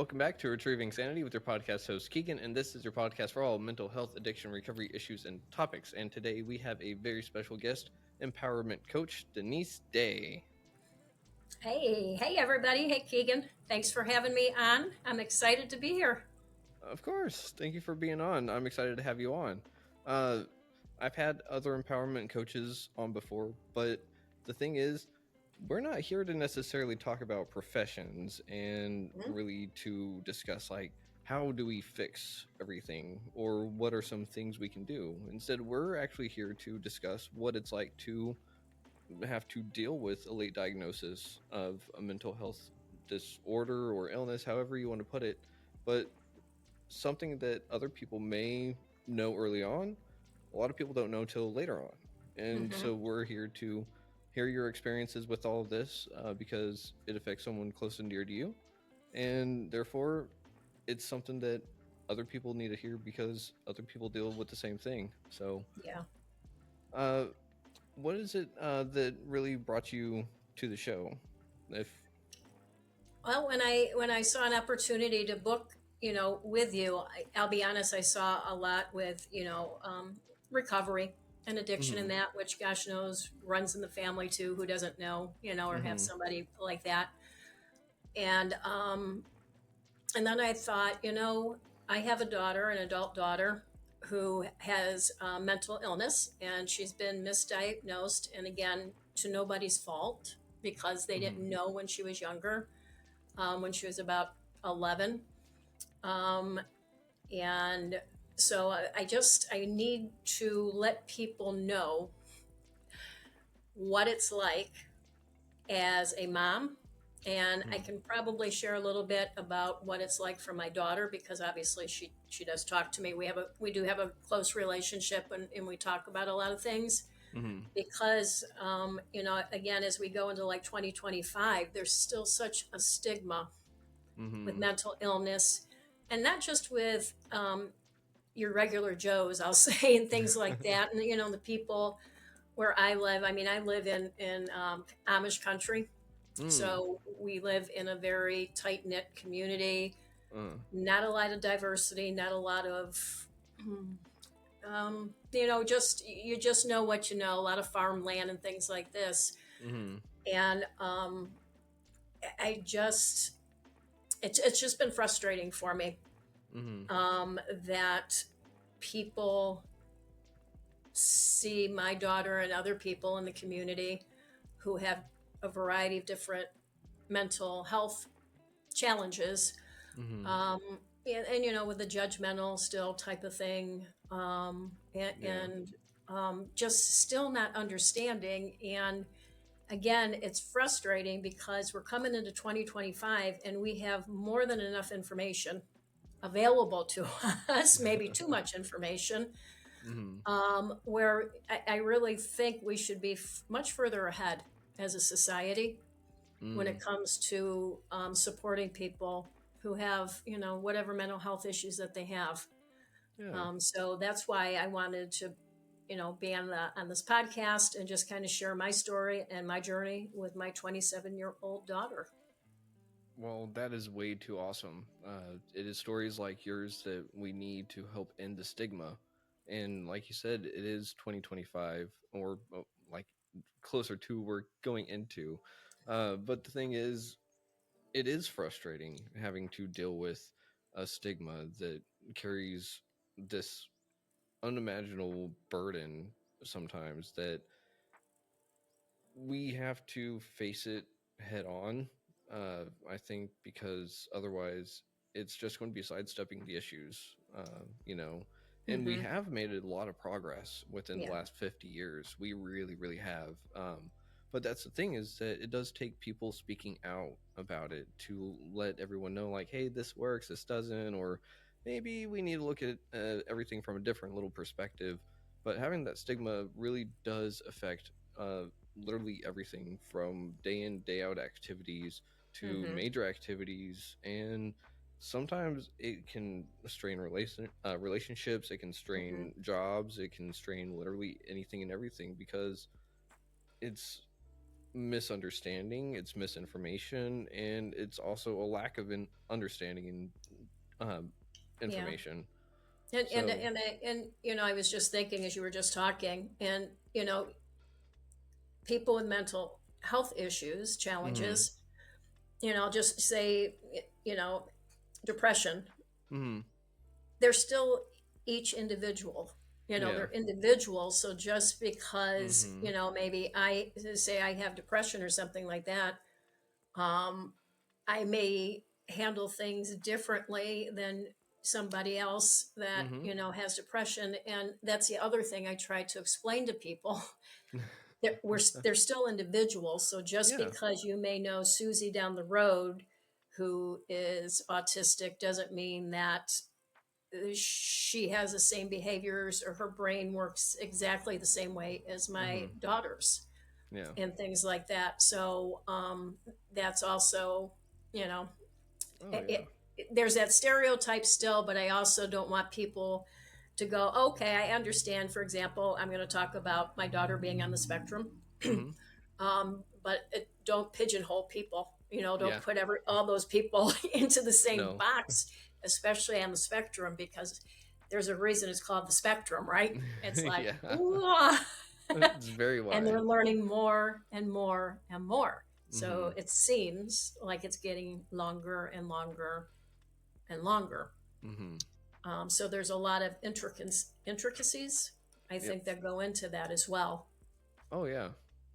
welcome back to Retrieving Sanity with your podcast host Keegan, and this is your podcast for all mental health, addiction, recovery issues, and topics. And today we have a very special guest, empowerment coach Denise Day. Hey, everybody. Hey, Keegan. Thanks for having me on. I'm excited to be here. Of course, thank you for being on. I'm excited to have you on. Uh, I've had other empowerment coaches on before, but the thing is, we're not here to necessarily talk about professions and Mhm. really to discuss like how do we fix everything or what are some things we can do. Instead, we're actually here to discuss what it's like to have to deal with a late diagnosis of a mental health disorder or illness, however you want to put it, but something that other people may know early on, a lot of people don't know till later on. And Mhm. so we're here to hear your experiences with all of this because it affects someone close and dear to you. And therefore, it's something that other people need to hear because other people deal with the same thing. So, Yeah. uh, what is it that really brought you to the show? If Well, when I saw an opportunity to book, with you, I'll be honest, I saw a lot with, recovery and addiction and mm-hmm, that, which gosh knows runs in the family too. Who doesn't know, or have mm-hmm, somebody like that. And and then I thought, I have a daughter, an adult daughter, who has mental illness, and she's been misdiagnosed. And again, to nobody's fault because they mm-hmm, didn't know when she was younger, when she was about 11. Um, and so I need to let people know what it's like as a mom, and I mm-hmm. can probably share a little bit about what it's like for my daughter because obviously she does talk to me. We do have a close relationship, and we talk about a lot of things Mm-hmm. because again, as we go into like 2025, there's still such a stigma with Mm-hmm. mental illness, and not just with your regular Joes, I'll say, and things like that. And the people where I live, I mean, I live in Amish country, Mm. so we live in a very tight knit community. Uh. Not a lot of diversity, not a lot of, just you just know what you know. A lot of farmland and things like this, Mm-hmm. and I just it's just been frustrating for me Mm-hmm. that people see my daughter and other people in the community who have a variety of different mental health challenges, Mm-hmm. um, and with the judgmental still type of thing, Yeah. and just still not understanding. And again, it's frustrating because we're coming into 2025 and we have more than enough information available to us, maybe too much information, Mm-hmm. where I really think we should be much further ahead as a society when Mm. it comes to supporting people who have, whatever mental health issues that they have. Yeah. So that's why I wanted to, be on this podcast and just kind of share my story and my journey with my 27-year-old daughter. Well, that is way too awesome. It is stories like yours that we need to help end the stigma. And like you said, it is 2025 or like closer to we're going into. But the thing is, it is frustrating having to deal with a stigma that carries this unimaginable burden sometimes that we have to face it head on. I think because otherwise it's just going to be sidestepping the issues, and we Mm-hmm. have made a lot of progress within the Yeah. last 50 years. We really, really have. But that's the thing is that it does take people speaking out about it to let everyone know, like, hey, this works, this doesn't, or maybe we need to look at everything from a different little perspective. But having that stigma really does affect literally everything from day in day out activities to Mm-hmm. major activities, and sometimes it can strain relationships, it can Mm-hmm. strain jobs, it can strain literally anything and everything because it's misunderstanding, it's misinformation, and it's also a lack of an understanding and Yeah. information. And and So, and and I was just thinking as you were just talking, and people with mental health issues, mm-hmm, challenges, just say, you know, depression, mm-hmm, they're still each individual. yeah, They're individuals. So just because, mm-hmm, maybe I say I have depression or something like that, um, I may handle things differently than somebody else that, mm-hmm, has depression. And that's the other thing I try to explain to people. They're still individuals. So just yeah, because you may know Susie down the road who is autistic doesn't mean that she has the same behaviors or her brain works exactly the same way as mm-hmm, my daughter's yeah, and things like that. So that's also, you know, oh it, yeah, there's that stereotype still, but I also don't want people to go, okay, I understand. For example, I'm going to talk about my daughter being on the spectrum. mm-hmm, But don't pigeonhole people. Don't yeah, put all those people into the same no, box, especially on the spectrum, because there's a reason it's called the spectrum, right? It's like, yeah, "Whoa." it's very And they're wide. learning more and more and more. Mm-hmm, So it seems like it's getting longer and longer and longer. mm-hmm, So there's a lot of intricacies, I yep. think, that go into that as well. Oh yeah,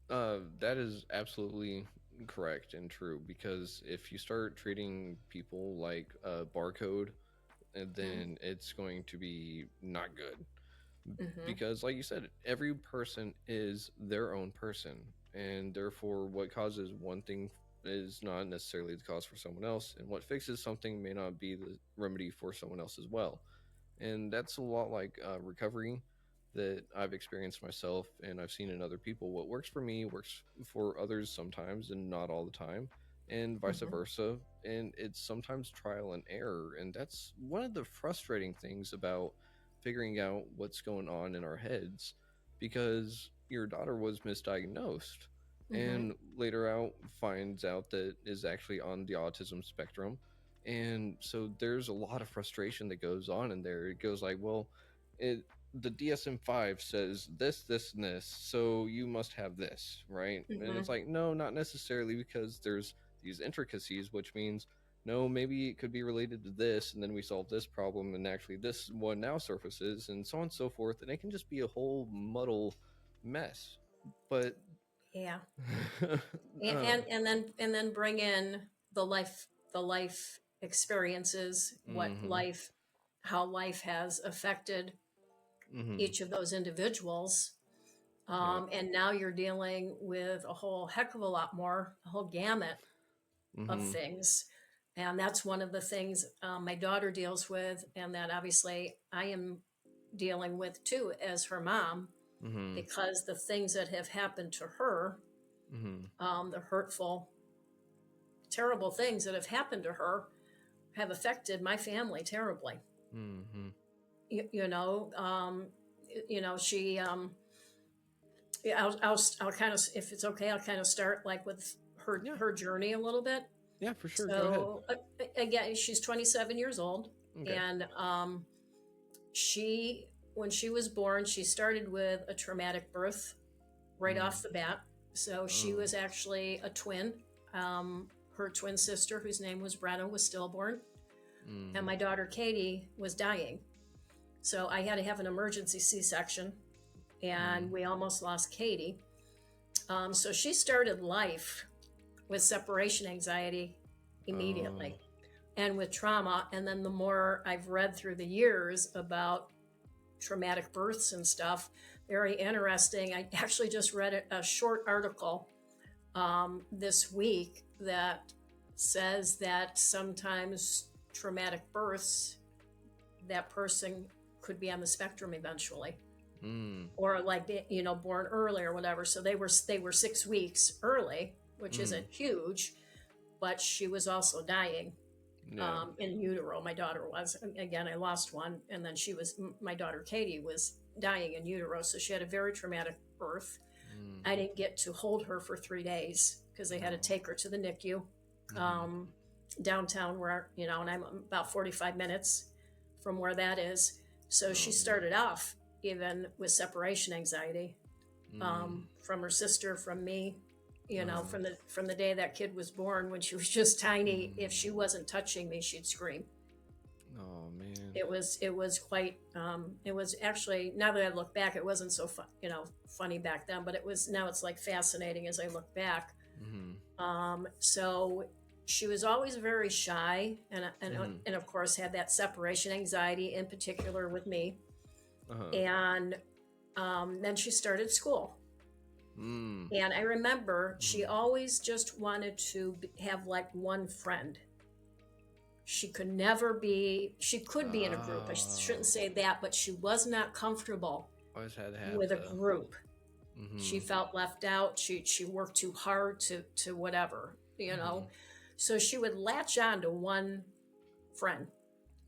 that is absolutely correct and true. Because if you start treating people like a barcode, then it's going to be not good. Mm-hmm. Because, like you said, every person is their own person, and therefore, what causes one thing is not necessarily the cause for someone else, and what fixes something may not be the remedy for someone else as well. And that's a lot like recovery that I've experienced myself and I've seen in other people. What works for me works for others sometimes and not all the time, and vice Mm-hmm. versa. And it's sometimes trial and error. And that's one of the frustrating things about figuring out what's going on in our heads, because your daughter was misdiagnosed Mm-hmm. and later out finds out that is actually on the autism spectrum. And so there's a lot of frustration that goes on in there. It goes like, well, it the DSM-5 says this, this, and this, so you must have this, right? And Mm-hmm. it's like, no, not necessarily, because there's these intricacies, which means no, maybe it could be related to this, and then we solve this problem, and actually this one now surfaces, and so on and so forth, and it can just be a whole muddle mess. But Yeah. and, uh, and and then bring in the life experiences, mm-hmm, how life has affected mm-hmm, each of those individuals. yep, And now you're dealing with a whole heck of a lot more, a whole gamut of mm-hmm, things. And that's one of the things my daughter deals with, and that obviously I am dealing with too as her mom, mm-hmm, because the things that have happened to her, mm-hmm, the hurtful, terrible things that have happened to her, have affected my family terribly. mm-hmm, You, you know, she. Yeah, I'll kind of, if it's okay, I'll kind of start like with her yeah, her journey a little bit. yeah, for sure, go ahead. So again, she's 27 years old, Okay. and she when she was born, she started with a traumatic birth right Mm. off the bat. So she Oh. was actually a twin. Her twin sister, whose name was Brenna, was stillborn, and Mm. my daughter Katie was dying. So I had to have an emergency C-section, and Mm. we almost lost Katie. So she started life with separation anxiety Oh. immediately and with trauma. And then the more I've read through the years about traumatic births and stuff, very interesting. I actually just read a short article this week that says that sometimes traumatic births, that person could be on the spectrum eventually, Mm. or like born early or whatever. So they were 6 weeks early, which Mm. isn't huge, but she was also dying Yeah. in utero. My daughter was. Again, I lost one, and then my daughter Katie was dying in utero. So she had a very traumatic birth. I didn't get to hold her for 3 days because they had to Oh. take her to the NICU um, downtown, where, and I'm about 45 minutes from where that is. So Oh she man. started off even with separation anxiety Mm. from her sister, from me. Uh-huh. From the day that kid was born, when she was just tiny, if she Mm. wasn't touching me, she'd scream. Oh man. It was quite it was actually, now that I look back, it wasn't so funny back then, but now it's like fascinating as I look back. Mm-hmm. So she was always very shy, Mm-hmm. and of course had that separation anxiety, in particular with me. Uh-huh. And then she started school, Mm. and I remember she Mm-hmm. always just wanted to have like one friend. She could never be, she could be in a group, I shouldn't Oh. say that, but she was not comfortable Always had to have with a the. group. She Mm-hmm. felt left out. She worked too hard to whatever, Mm-hmm. so she would latch on to one friend.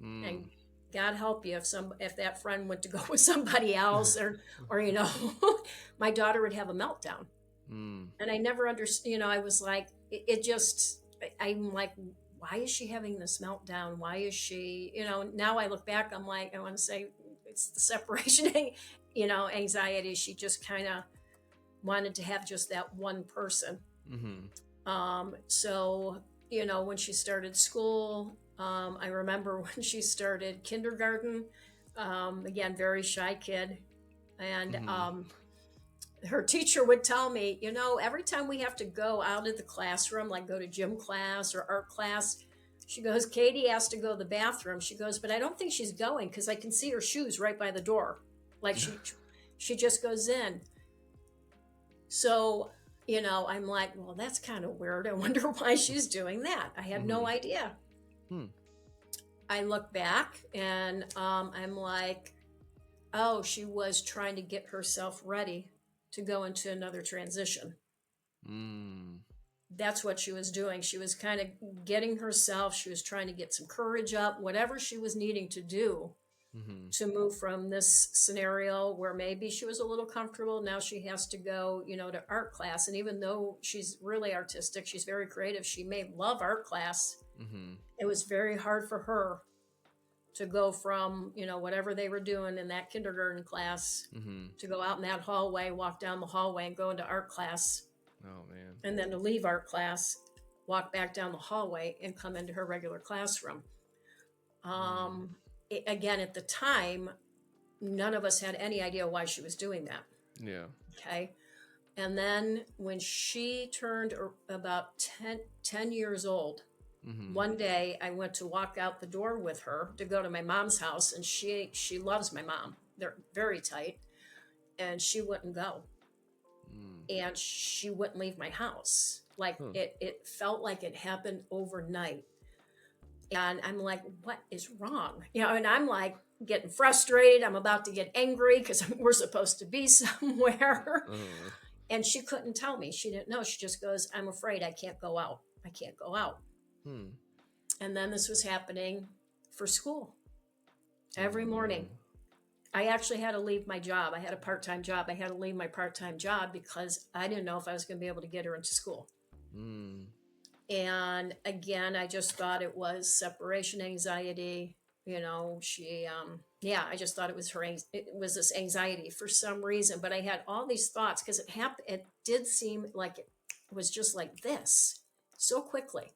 And Mm. God help you if that friend went to go with somebody else, or my daughter would have a meltdown. Mm. And I never understood. I was like, it just, I'm like, why is she having this meltdown? Why is she, now I look back, I'm like, I want to say it's the separation, anxiety. She just kind of wanted to have just that one person. Mm-hmm. So, when she started school, I remember when she started kindergarten, again, very shy kid. And Mm-hmm. her teacher would tell me, every time we have to go out of the classroom, like go to gym class or art class, she goes, Katie has to go to the bathroom. She goes, but I don't think she's going because I can see her shoes right by the door. Like she just goes in. So, I'm like, well, that's kind of weird. I wonder why she's doing that. I had Mm-hmm. no idea. Hmm. I look back and I'm like, oh, she was trying to get herself ready to go into another transition. Mm. That's what she was doing. She was kind of getting herself, she was trying to get some courage up, whatever she was needing to do Mm-hmm. to move from this scenario where maybe she was a little comfortable. Now she has to go, to art class. And even though she's really artistic, she's very creative, she may love art class. Mm-hmm. It was very hard for her to go from, whatever they were doing in that kindergarten class, Mm-hmm. to go out in that hallway, walk down the hallway and go into art class, Oh man. and then to leave art class, walk back down the hallway and come into her regular classroom. Mm. Um, Again, at the time, none of us had any idea why she was doing that. Yeah. Okay. And then when she turned about 10 years old, Mm-hmm. one day I went to walk out the door with her to go to my mom's house, and she loves my mom. They're very tight, and she wouldn't go. Mm. And she wouldn't leave my house. Like Huh. it felt like it happened overnight. And I'm like, what is wrong? And I'm like getting frustrated. I'm about to get angry because we're supposed to be somewhere. Uh. And she couldn't tell me. She didn't know. She just goes, I'm afraid I can't go out. I can't go out. Hmm. And then this was happening for school every Oh morning. no. I actually had to leave my job. I had a part-time job. I had to leave my part-time job because I didn't know if I was going to be able to get her into school. Mm. And again, I just thought it was separation anxiety. I just thought it was it was this anxiety for some reason. But I had all these thoughts because it happened. It did seem like it was just like this so quickly.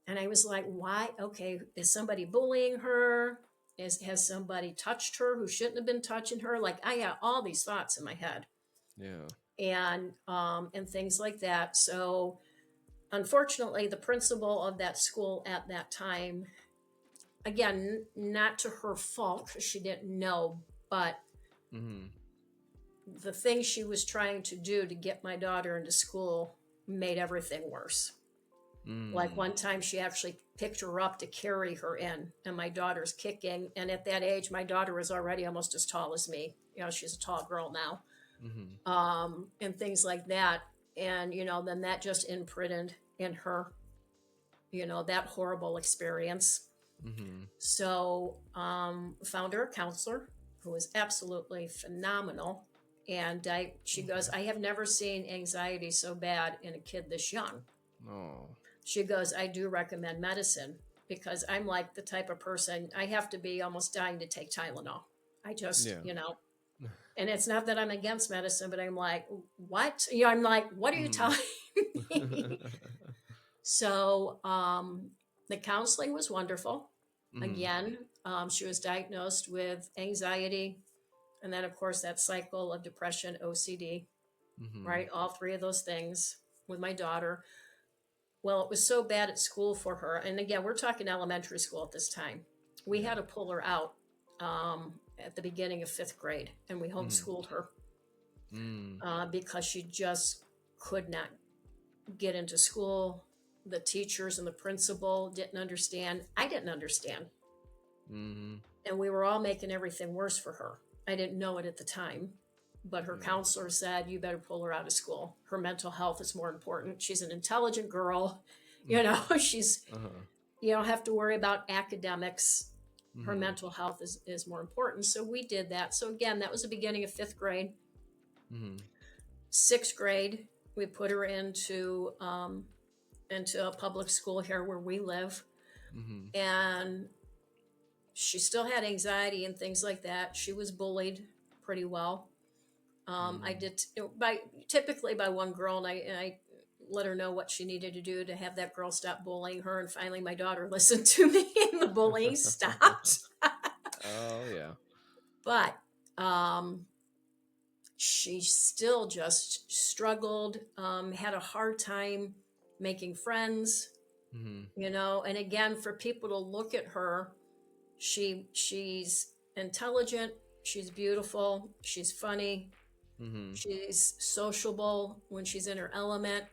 And I was like, why? Okay, is somebody bullying her? Has somebody touched her who shouldn't have been touching her? Like, I got all these thoughts in my head, Yeah. and things like that. So unfortunately, the principal of that school at that time, again, not to her fault because she didn't know, but Mm-hmm. the thing she was trying to do to get my daughter into school made everything worse. Like Mm. one time she actually picked her up to carry her in, and my daughter's kicking. And at that age, my daughter was already almost as tall as me. She's a tall girl now, Mm-hmm. and things like that. And, then that just imprinted in her, that horrible experience. Mm-hmm. So, found her a counselor who was absolutely phenomenal. And she goes, Okay. I have never seen anxiety so bad in a kid this young. Oh. She goes, I do recommend medicine because I'm like the type of person, I have to be almost dying to take Tylenol. I just, Yeah. and it's not that I'm against medicine, but I'm like, what? I'm like, what are you Mhm. telling me? So the counseling was wonderful. Mhm. Again, she was diagnosed with anxiety, and then, of course, that cycle of depression, OCD, Mhm. right? All three of those things with my daughter. Well, it was so bad at school for her. And again, we're talking elementary school at this time. We Yeah. had to pull her out at the beginning of fifth grade, and we Mhm. homeschooled her Mm. because she just could not get into school. The teachers and the principal didn't understand. I didn't understand. Mhm. And we were all making everything worse for her. I didn't know it at the time, but her Yeah. counselor said, you better pull her out of school. Her mental health is more important. She's an intelligent girl. She's, Uh-huh. you don't have to worry about academics. Her Mhm. mental health is more important. So we did that. So again, that was the beginning of fifth grade. Mhm. Sixth grade, we put her into a public school here where we live. Mhm. And she still had anxiety and things like that. She was bullied pretty well. I Mm. did by typically by one girl, and I let her know what she needed to do to have that girl stop bullying her. And finally, my daughter listened to me, and the bullying stopped. Oh yeah. But um, she still just struggled, had a hard time making friends, Mhm. And again, for people to look at her, she's intelligent, she's beautiful, she's funny, Mhm. she's sociable when she's in her element.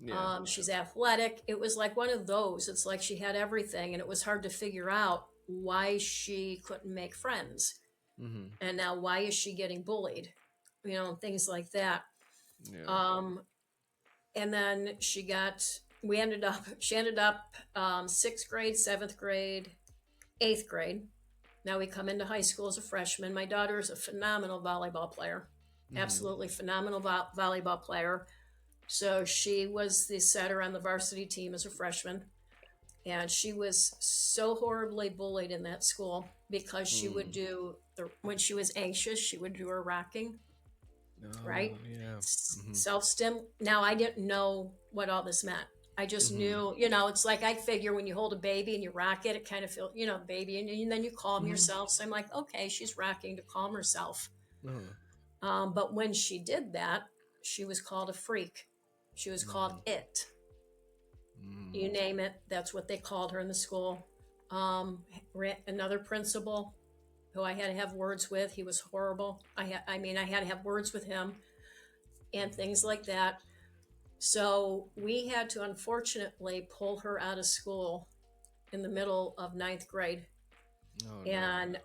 Yeah. She's athletic. It was like one of those. It's like she had everything, and it was hard to figure out why she couldn't make friends. Mhm. And now, why is she getting bullied? Things like that. Yeah. Um, and then she ended up sixth grade, seventh grade, eighth grade. Now we come into high school as a freshman. My daughter is a phenomenal volleyball player, Mhm. absolutely phenomenal volleyball player. So she was the setter on the varsity team as a freshman. And she was so horribly bullied in that school because she would Mm. when she was anxious, she would do her rocking, right? Oh yeah. Mhm. Self stim. Now, I didn't know what all this meant. I just Mhm. knew, it's like I figure when you hold a baby and you rock it, it kind of feels, baby, and then you calm Mhm. yourself. So I'm like, okay, she's rocking to calm herself. Uh-huh. But when she did that, she was called a freak. She was called Mhm. it. You Mm. name it, that's what they called her in the school. Another principal who I had to have words with, he was horrible. I had to have words with him and things like that. So we had to unfortunately pull her out of school in the middle of ninth grade, Oh no. and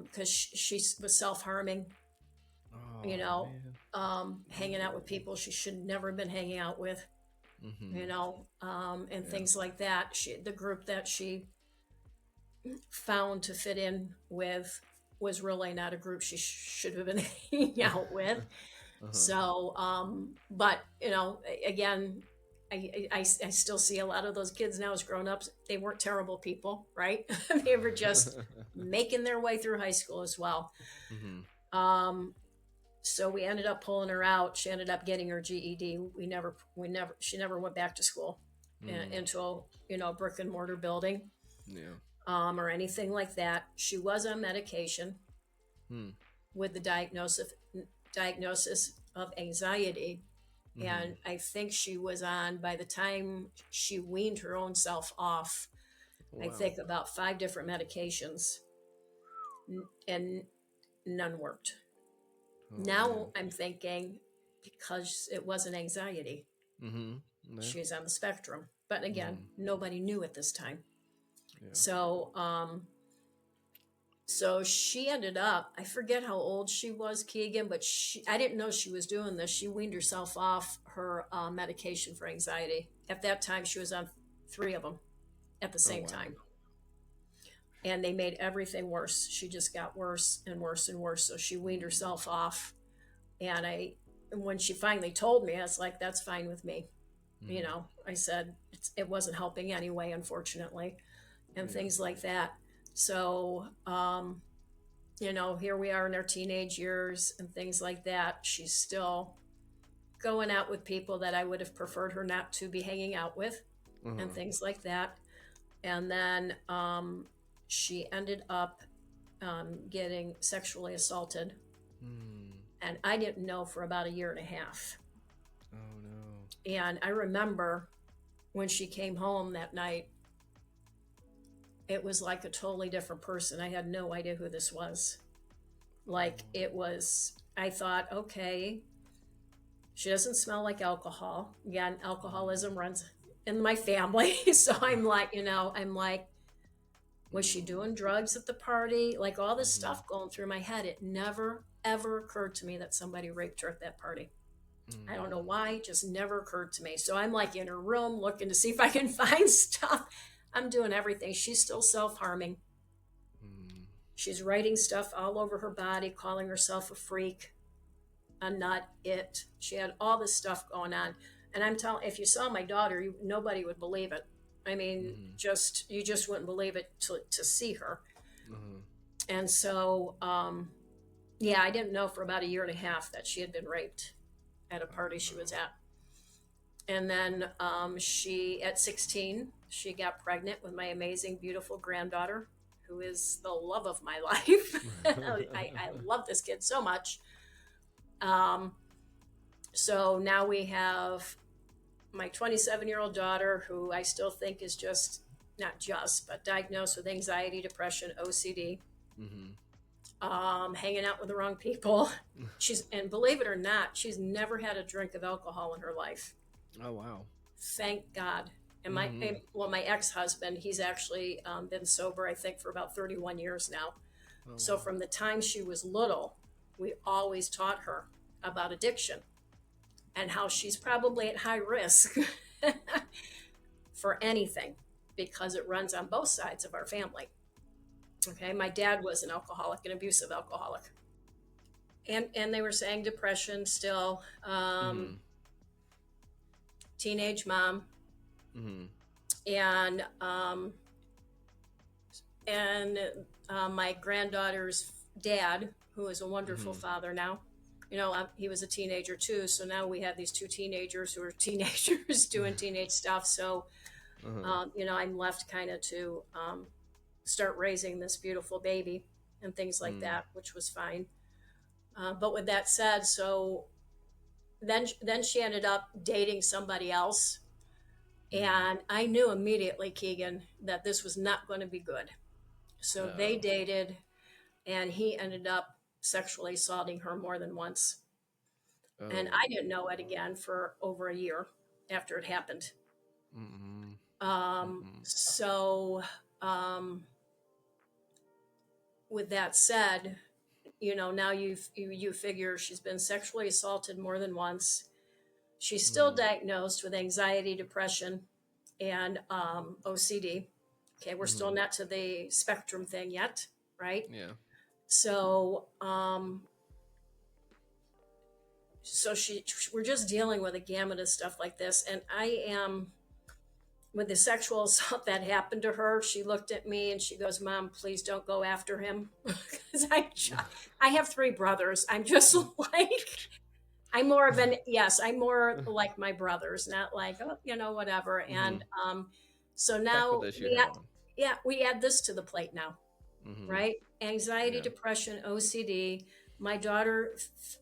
because she was self-harming, you Oh know, man. hanging out with people she should never have been hanging out with, Mhm. and Yeah. things like that. The group that she found to fit in with was really not a group she should have been hanging out with. Uh-huh. So, but again, I still see a lot of those kids now as grown-ups. They weren't terrible people, right? They were just making their way through high school as well. Mhm. Um, so we ended up pulling her out. She ended up getting her GED. She never went back to school Mm. into a brick and mortar building, Yeah. or anything like that. She was on medication Hmm. with the diagnosis of anxiety. Mhm. And I think she was on, by the time she weaned her own self off, I Wow. think about 5 different medications, and none worked. Oh Now man. I'm thinking, because it wasn't anxiety, Mhm. Yeah. she's on the spectrum. But again, Mhm. nobody knew at this time. Yeah. So, so she ended up, I forget how old she was, Keegan, but I didn't know she was doing this. She weaned herself off her medication for anxiety. At that time, she was on 3 of them at the Oh same wow. time. And they made everything worse. She just got worse and worse and worse. So she weaned Mm. herself off. And when she finally told me, I was like, that's fine with me. Mm-hmm. I said it wasn't helping anyway, unfortunately, and Yeah. things like that. So, here we are in our teenage years and things like that. She's still going out with people that I would have preferred her not to be hanging out with and Uh-huh. things like that. And then she ended up getting sexually assaulted. Mm. And I didn't know for about a year and a half. Oh no. And I remember when she came home that night, it was like a totally different person. I had no idea who this was. Like Oh. it was, I thought, okay, she doesn't smell like alcohol. Again, alcoholism runs in my family. So I'm like, was she Mm. doing drugs at the party? Like all this Mm-hmm. stuff going through my head. It never, ever occurred to me that somebody raped her at that party. I don't know Mm. why, it just never occurred to me. So I'm like in her room looking to see if I can find stuff. I'm doing everything. She's still self harming. Mm. She's writing stuff all over her body, calling herself a freak, a nut, it. She had all this stuff going on. And I'm telling, if you saw my daughter, nobody would believe it. I mean, Mm-hmm. you just wouldn't believe it to see her. Uh-huh. And so, yeah, I didn't know for about a year and a half that she had been raped at a Oh party she was no. at. And then at 16, she got pregnant with my amazing, beautiful granddaughter, who is the love of my life. I love this kid so much. Um, so now we have my 27-year-old daughter, who I still think is not just, but diagnosed with anxiety, depression, OCD, Mm-hmm. hanging out with the wrong people. And believe it or not, she's never had a drink of alcohol in her life. Oh wow. Thank God. And Mm-hmm. my ex-husband, he's actually been sober, I think, for about 31 years now. Oh So wow. from the time she was little, we always taught her about addiction and how she's probably at high risk for anything because it runs on both sides of our family. Okay, my dad was an alcoholic, an abusive alcoholic, and they were saying depression still. Mm-hmm. Teenage mom, Mm-hmm. and and my granddaughter's dad, who is a wonderful Mm-hmm. father now. He was a teenager too, so now we have these two teenagers who are teenagers doing teenage stuff. So, Uh-huh. I'm left kind of to start raising this beautiful baby and things like Mm. that, which was fine. But with that said, so then she ended up dating somebody else, Mm. and I knew immediately, Keegan, that this was not going to be good. So they Oh. dated, and he ended up sexually assaulting her more than once. And Oh. I didn't know it again for over a year after it happened. Mm-mm. Um, Mm-mm. so, um, with that said, now you figure she's been sexually assaulted more than once. She's still Mm. diagnosed with anxiety, depression, and OCD. Okay, we're still Mm-hmm. not to the spectrum thing yet, right? Yeah. So, we're just dealing with a gamut of stuff like this, and I am with the sexual assault that happened to her. She looked at me and she goes, "Mom, please don't go after him," because I have three brothers. I'm just like I'm more like my brothers, not like, oh, whatever. Mm-hmm. And so Heck with now this, your head on. we add this to the plate now, Mm-hmm. right? Anxiety, Yeah. depression, OCD. My daughter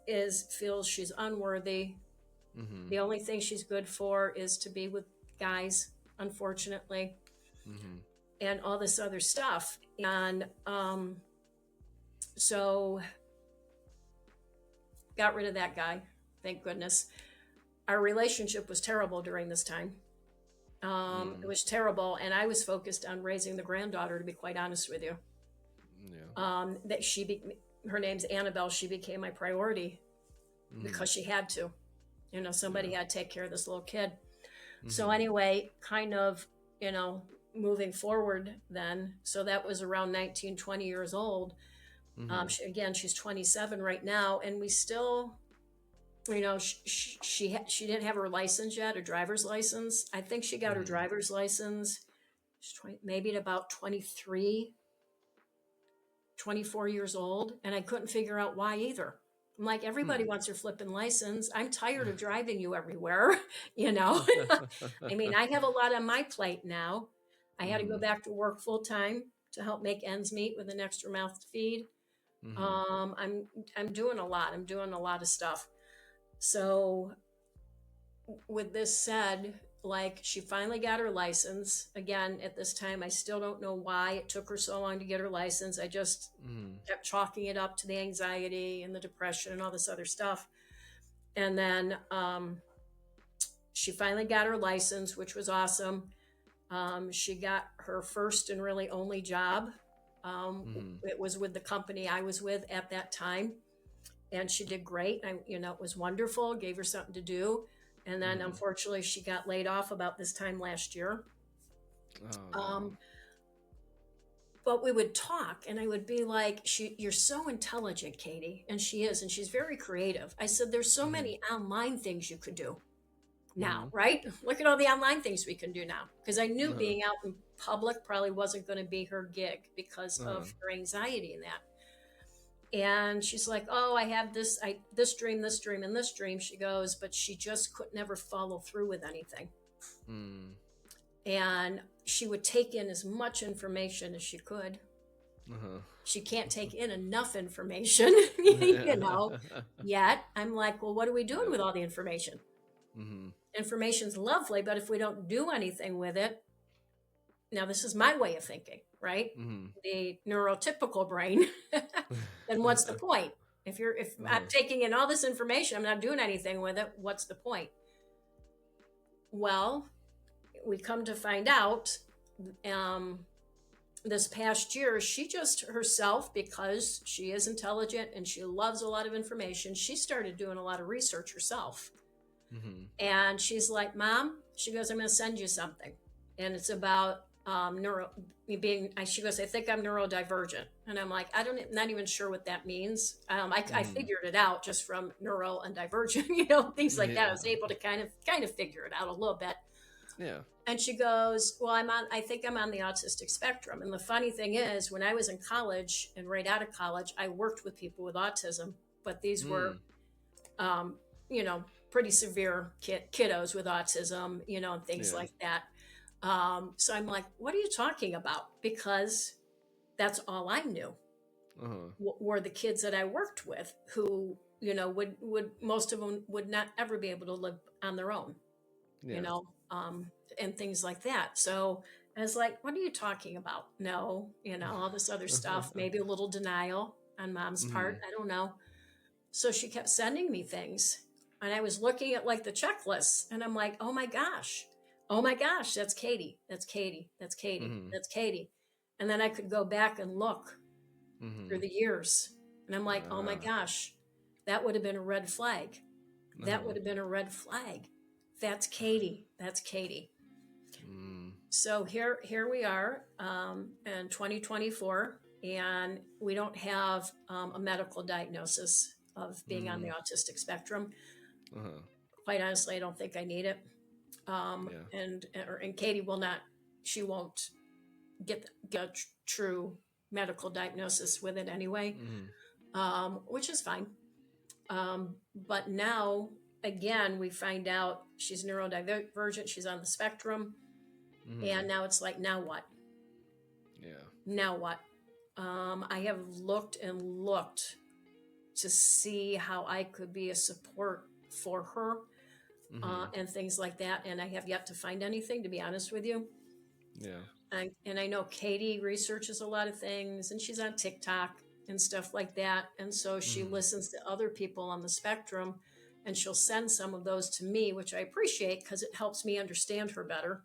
feels she's unworthy. Mm-hmm. The only thing she's good for is to be with guys, unfortunately, Mm-hmm. and all this other stuff. And so got rid of that guy, thank goodness. Our relationship was terrible during this time. It Mm. was terrible, and I was focused on raising the granddaughter. To be quite honest with you, Yeah. that her name's Annabelle. She became my priority Mm-hmm. because she had to. Somebody Yeah. had to take care of this little kid. So Mm-hmm. anyway, kind of, moving forward then. So that was around 19, 20 years old. Mm-hmm. Again, she's 27 right now, and we still She didn't have her license yet, a driver's license. I think she got her Mm-hmm. driver's license maybe at about 23, 24 years old, and I couldn't figure out why either. I'm like, everybody wants their flipping license. I'm tired of driving you everywhere, you know. I mean, I have a lot on my plate now. I had to go Mm-hmm. back to work full time to help make ends meet with an extra mouth to feed. Mm-hmm. I'm doing a lot. I'm doing a lot of stuff. So with this said, like, she finally got her license. Again, at this time, I still don't know why it took her so long to get her license. I just Mm-hmm. kept chalking it up to the anxiety and the depression and all this other stuff. And then she finally got her license, which was awesome. She got her first and really only job. Mm-hmm. It was with the company I was with at that time, and she did great. It was wonderful. Gave her something to do, and then Mm-hmm. unfortunately, she got laid off about this time last year. Oh Um, man. but we would talk, and I would be like, "You're so intelligent, Katie," and she is, and she's very creative. I said, "There's so Mm-hmm. many online things you could do Mm-hmm. now, right? Look at all the online things we can do now." Because I knew Uh-huh. being out in public probably wasn't going to be her gig because Uh-huh. of her anxiety and that. And she's like, "Oh, I have this dream, this dream, and this dream." She goes, but she just could never follow through with anything. Mm. And she would take in as much information as she could. Uh-huh. She can't take in enough information, yet. I'm like, "Well, what are we doing Yep. with all the information? Mm-hmm. Information's lovely, but if we don't do anything with it, now this is my way of thinking, right? Mm-hmm. The neurotypical brain, then what's the point? If I'm Uh-huh. taking in all this information, I'm not doing anything with it, what's the point?" Well, we come to find out, um, this past year, she just herself, because she is intelligent and she loves a lot of information, she started doing a lot of research herself. Mm-hmm. And she's like, "Mom," she goes, "I'm going to send you something. And it's about she goes, "I think I'm neurodivergent." And I'm like, not even sure what that means. I Mm-hmm. figured it out just from neuro and divergent, things like that. I Yeah. was able to kind of figure it out a little bit. Yeah. And she goes, "Well, I think I'm on the autistic spectrum." And the funny thing is, when I was in college and right out of college, I worked with people with autism, but these were, Mm. um, you know, pretty severe kiddos with autism, and things Yeah. like that. So I'm like, "What are you talking about?" Because that's all I knew Uh-huh. were the kids that I worked with who, would most of them would not ever be able to live on their own, you Yeah. know, um, and things like that. So I was like, "What are you talking about?" No, all this other stuff, maybe a little denial on mom's Mm-hmm. part. I don't know. So she kept sending me things. And I was looking at like the checklists, and I'm like, "Oh my gosh, oh my gosh, that's Katie. That's Katie. That's Katie. Mm-hmm. That's Katie." And then I could go back and look through Mm-hmm. the years. And I'm like, "Oh my Ah. gosh, that would have been a red flag. That Uh-huh. would have been a red flag. That's Katie. That's Katie." Mm. So here we are, in 2024, and we don't have, a medical diagnosis of being on the Mm. autistic spectrum. Uh-huh. Quite honestly, I don't think I need it. Yeah. And Katie will not. She won't get a true medical diagnosis with it anyway, Mm-hmm. which is fine. But now, again, we find out she's neurodivergent. She's on the spectrum. Mm-hmm. And now it's like, now what? Yeah. Now what? I have looked and looked to see how I could be a support for her, Mm-hmm. and things like that. And I have yet to find anything, to be honest with you. Yeah. And I know Katie researches a lot of things, and she's on TikTok and stuff like that. And so she Mm-hmm. listens to other people on the spectrum, and she'll send some of those to me, which I appreciate because it helps me understand her better,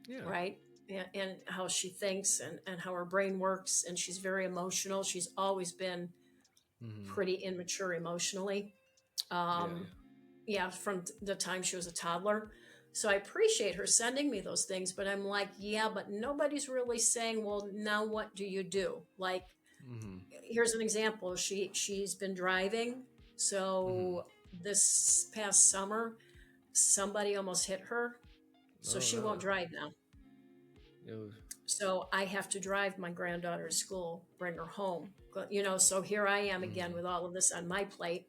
Yeah. right? And how she thinks, and how her brain works. And she's very emotional. She's always been Mm-hmm. pretty immature emotionally. Yeah. Um, yeah, from the time she was a toddler. So I appreciate her sending me those things, but I'm like, yeah, but nobody's really saying, "Well, now what do you do?" Like, Mm-hmm. here's an example. She's been driving, Mm-hmm. so this past summer, somebody almost hit her, so Oh she won't no. drive now. Yo. So I have to drive my granddaughter to school, bring her home. So here I am again Mm. with all of this on my plate,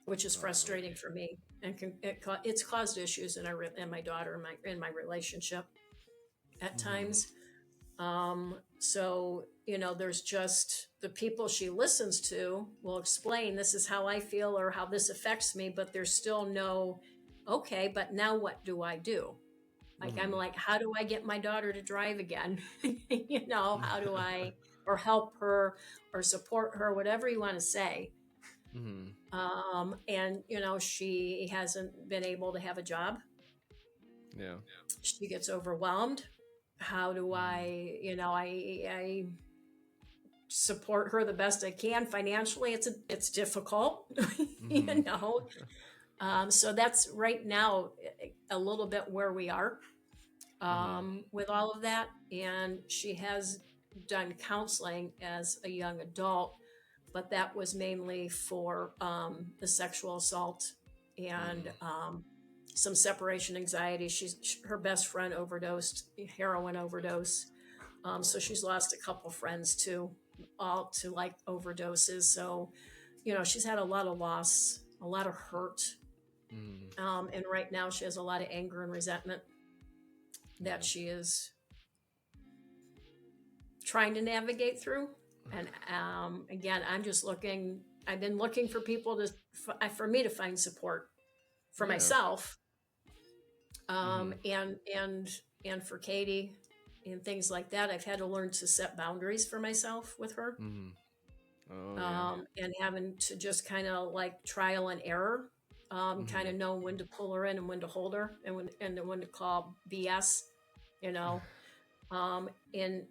which is Oh man. frustrating for me, and it's caused issues in my daughter and my relationship at Mm. times. So there's just the people she listens to will explain this is how I feel or how this affects me, but there's still no, okay, but now what do I do? Like, I'm Mm. like, how do I get my daughter to drive again? How do I, or help her or support her, whatever you want to say. Mm. And she hasn't been able to have a job. Yeah. She gets overwhelmed. How do Mm. I support her the best I can financially? It's difficult, Mm. you know. So that's right now a little bit where we are Mm. with all of that. And she has done counseling as a young adult, but that was mainly for the sexual assault and Mm. some separation anxiety. Her best friend overdosed, heroin overdose. So Oh. she's lost a couple friends too, all to like overdoses. So, she's had a lot of loss, a lot of hurt. Mm. And right now she has a lot of anger and resentment that Yeah. she is trying to navigate through. And again, I've been looking for people for me to find support for Yeah. myself, Mm. and for Katie and things like that. I've had to learn to set boundaries for myself with her, Mm. Oh yeah. and having to just kind of like trial and error, kind Mm. of know when to pull her in and when to hold her, and when to call BS, you know. Um, and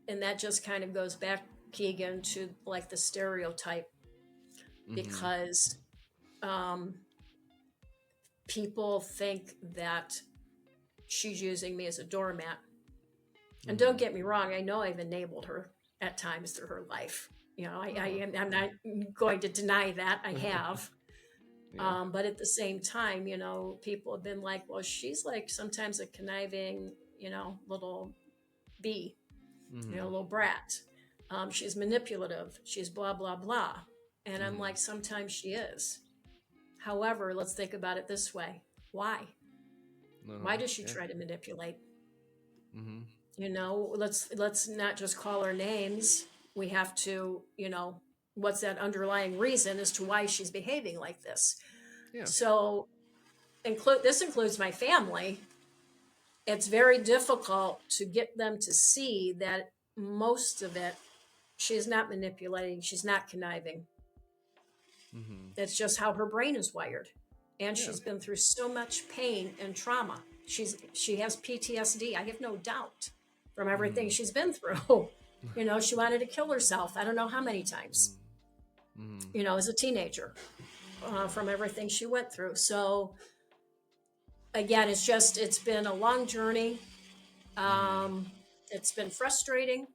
and that just kind of goes back, Keegan, to like the stereotype, Mm. because um, people think that she's using me as a doormat. And don't Mm. get me wrong, I know I've enabled her at times through her life. Oh. I'm not going to deny that I have. Yeah. But at the same time, people have been like, well, she's like sometimes a conniving, little bee, Mm. little brat. She's manipulative. She's blah, blah, blah. And I'm Mm. like, sometimes she is. However, let's think about it this way. Why? No. Why No. does she Yeah. try to manipulate? Mm. Let's not just call her names. We have to, what's that underlying reason as to why she's behaving like this? Yeah. So this includes my family. It's very difficult to get them to see that most of it, she's not manipulating, she's not conniving. Mm. That's just how her brain is wired. And Yeah. she's been through so much pain and trauma. She has PTSD, I have no doubt, from everything Mm. she's been through. She wanted to kill herself, I don't know how many times, Mm. Mm. as a teenager, from everything she went through. So again, it's been a long journey. Mm. Um, it's been frustrating,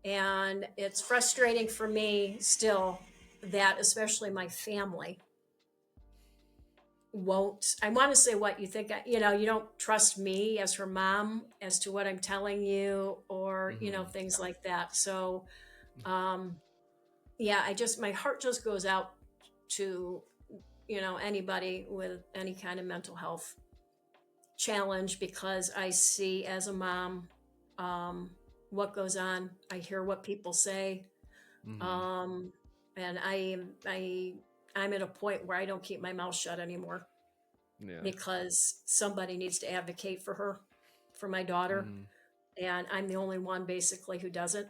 and it's frustrating for me still that especially my family won't. I want to say, what you think, you don't trust me as her mom as to what I'm telling you, or Mm. things like that. So um yeah, my heart just goes out to anybody with any kind of mental health challenge, because I see as a mom um what goes on. I hear what people say, Mm. um and I'm at a point where I don't keep my mouth shut anymore, Yeah. because somebody needs to advocate for her, for my daughter, Mm. and I'm the only one basically who does it.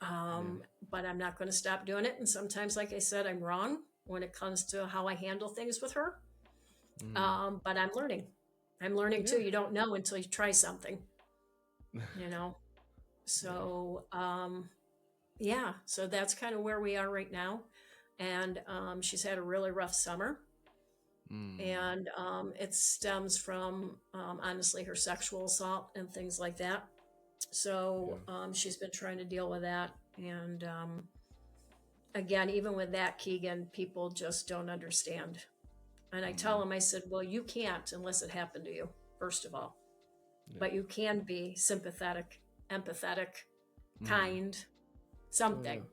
Yeah. But I'm not going to stop doing it. And sometimes, like I said, I'm wrong when it comes to how I handle things with her. Mm. But I'm learning. I'm learning too. Yeah. You don't know until you try something, you know? Yeah. So, yeah, so that's kind of where we are right now. And she's had a really rough summer. Mm. And it stems from, honestly, her sexual assault and things like that. So Yeah. she's been trying to deal with that. And again, even with that, Keegan, people just don't understand. And I tell Mm, them, I said, well, you can't unless it happened to you, first of all. yeah. But you can be sympathetic, empathetic, Mm. kind, Oh something,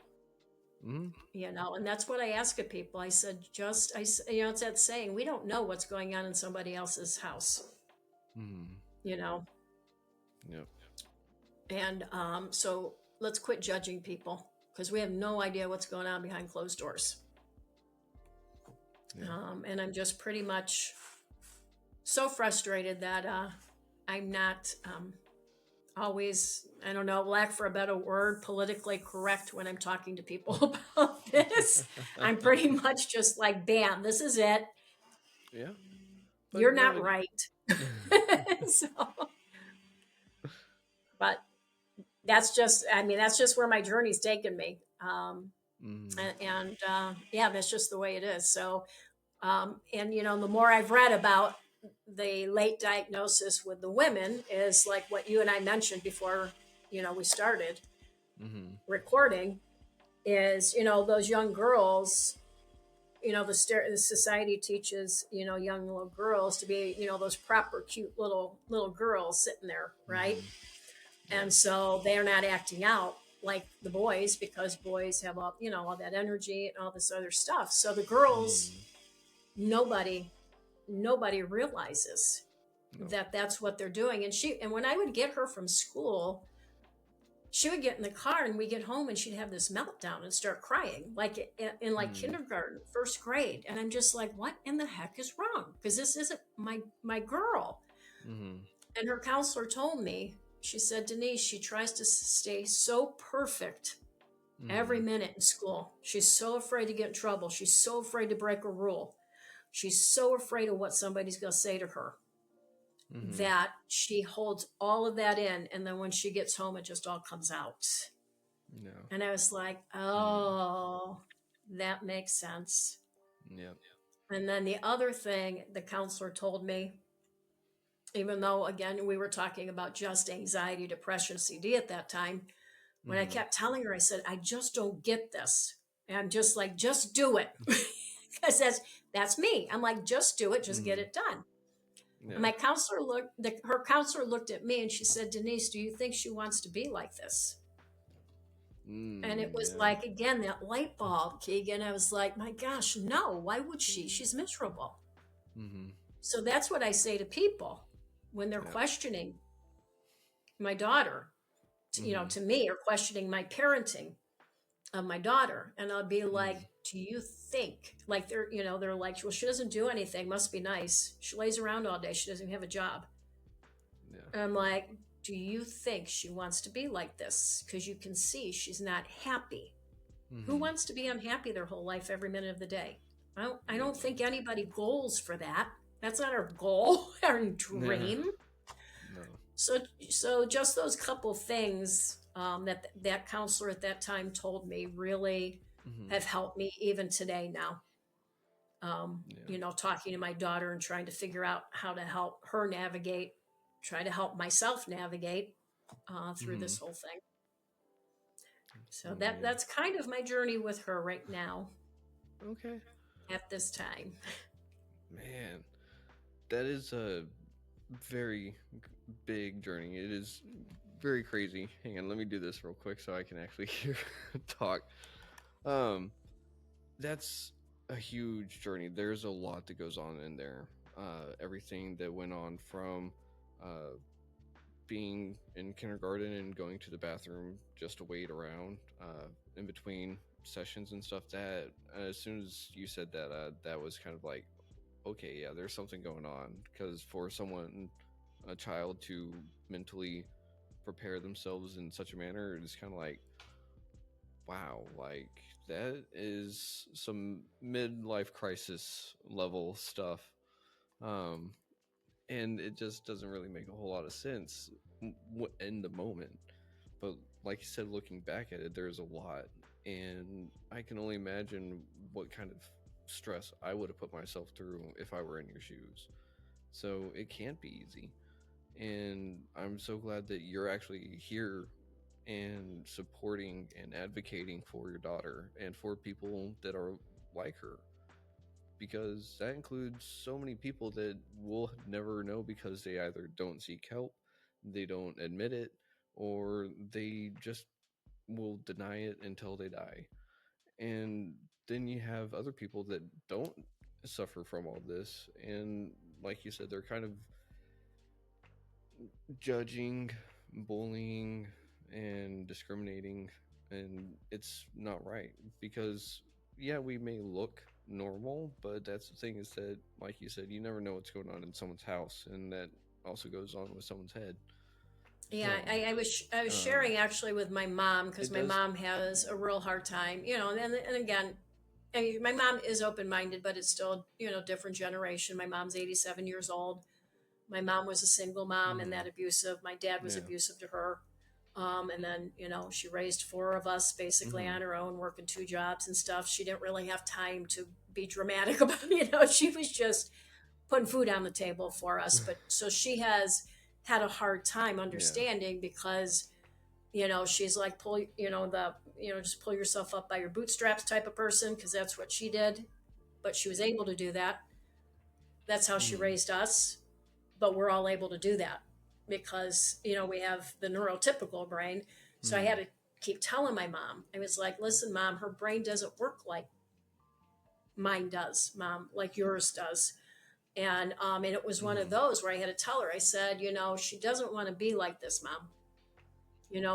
yeah. Mm. and that's what I ask of people. I said, it's that saying, we don't know what's going on in somebody else's house, Mm. you know, Yep. and so let's quit judging people because we have no idea what's going on behind closed doors. Yeah. And I'm just pretty much so frustrated that I'm not always, I don't know, lack for a better word, politically correct when I'm talking to people about this. I'm pretty much just like, bam, this is it. Yeah. But You're no. not right. So, but that's just where my journey's taken me. Mm. Yeah, that's just the way it is. So, and the more I've read about the late diagnosis with the women is like what you and I mentioned before, we started Mm. recording is, those young girls, the society teaches, young little girls to be, those proper cute little girls sitting there, right? Mm. Yeah. And so they're not acting out like the boys because boys have all that energy and all this other stuff. So the girls, Mm. nobody nobody realizes No. that that's what they're doing. And when I would get her from school, she would get in the car and we get home and she'd have this meltdown and start crying like in like Mm. kindergarten, first grade. And I'm just like, what in the heck is wrong? Because this isn't my girl. Mm. And her counselor told me, she said, Denise, she tries to stay so perfect every Mm. minute in school. She's so afraid to get in trouble. She's so afraid to break a rule. She's so afraid of what somebody's going to say to her Mm. that she holds all of that in. And then when she gets home, it just all comes out. No. And I was like, Mm. oh, that makes sense. Yep. And then the other thing the counselor told me, even though, again, we were talking about just anxiety, depression, CD at that time, when I Mm. kept telling her, I said, I just don't get this. And I'm just like, just do it. Because that's me. I'm like, just do it, just get Mm. it done. And Yeah. my her counselor looked at me and she said, Denise, do you think she wants to be like this? And it Mm. was Yeah. like, again, that light bulb, Keegan. I was like, my gosh, no, why would she? She's miserable. Mm. So that's what I say to people when they're Yeah. questioning my daughter, Mm. to me, or questioning my parenting of my daughter. And I'll be like, Mm. do you think, like, they're like, well, she doesn't do anything, must be nice. She lays around all day. She doesn't even have a job. Yeah. And I'm like, do you think she wants to be like this? Because you can see she's not happy. Who Mm. wants to be unhappy their whole life every minute of the day? I Yeah. don't think anybody goals for that. That's not our goal, our Yeah. dream. No. So just those couple things that counselor at that time told me really Mm. have helped me even today now. Yeah. Talking to my daughter and trying to figure out how to help her navigate, try to help myself navigate through this Mm. whole thing. So Oh that man. that's kind of my journey with her right now Okay. at this time. Man, that is a very big journey. It is very crazy. Hang on, let me do this real quick so I can actually hear talk. Um, that's a huge journey. There's a lot that goes on in there. Everything that went on from uh, being in kindergarten and going to the bathroom just to wait around in between sessions and stuff. That as soon as you said that, that was kind of like, okay, yeah, there's something going on. Because for someone, a child, to mentally prepare themselves in such a manner, it's kind of like, wow, like that is some midlife crisis level stuff. Um, and it just doesn't really make a whole lot of sense in the moment. But like you said, looking back at it, there's a lot, and I can only imagine what kind of stress I would have put myself through if I were in your shoes. So it can't be easy, and I'm so glad that you're actually here and supporting and advocating for your daughter and for people that are like her, because that includes so many people that we'll never know because they either don't seek help, they don't admit it, or they just will deny it until they die. And then you have other people that don't suffer from all this, and like you said, they're kind of judging, bullying, and discriminating, and it's not right because yeah, we may look normal, but that's the thing is that, like you said, you never know what's going on in someone's house, and that also goes on with someone's head. Yeah, So, I was um, sharing actually with my mom because it my does. mom has a real hard time, and again, I mean, my mom is open minded, but it's still, different generation. My mom's 87 years old. My mom was a single mom and Mm, that abusive. My dad was yeah. abusive to her. And then, she raised four of us basically Mm-hmm. on her own, working two jobs and stuff. She didn't really have time to be dramatic about, she was just putting food on the table for us. But so she has had a hard time Yeah. understanding because, she's like, pull, just pull yourself up by your bootstraps type of person, because that's what she did. But she was able to do that. That's how she Mm, raised us, but we're all able to do that because we have the neurotypical brain. So I had mm, to keep telling my mom. I was like, listen, mom, her brain doesn't work like mine does, mom, like yours does. And it was one of mm, those where I had to tell her. I said, she doesn't want to be like this, mom.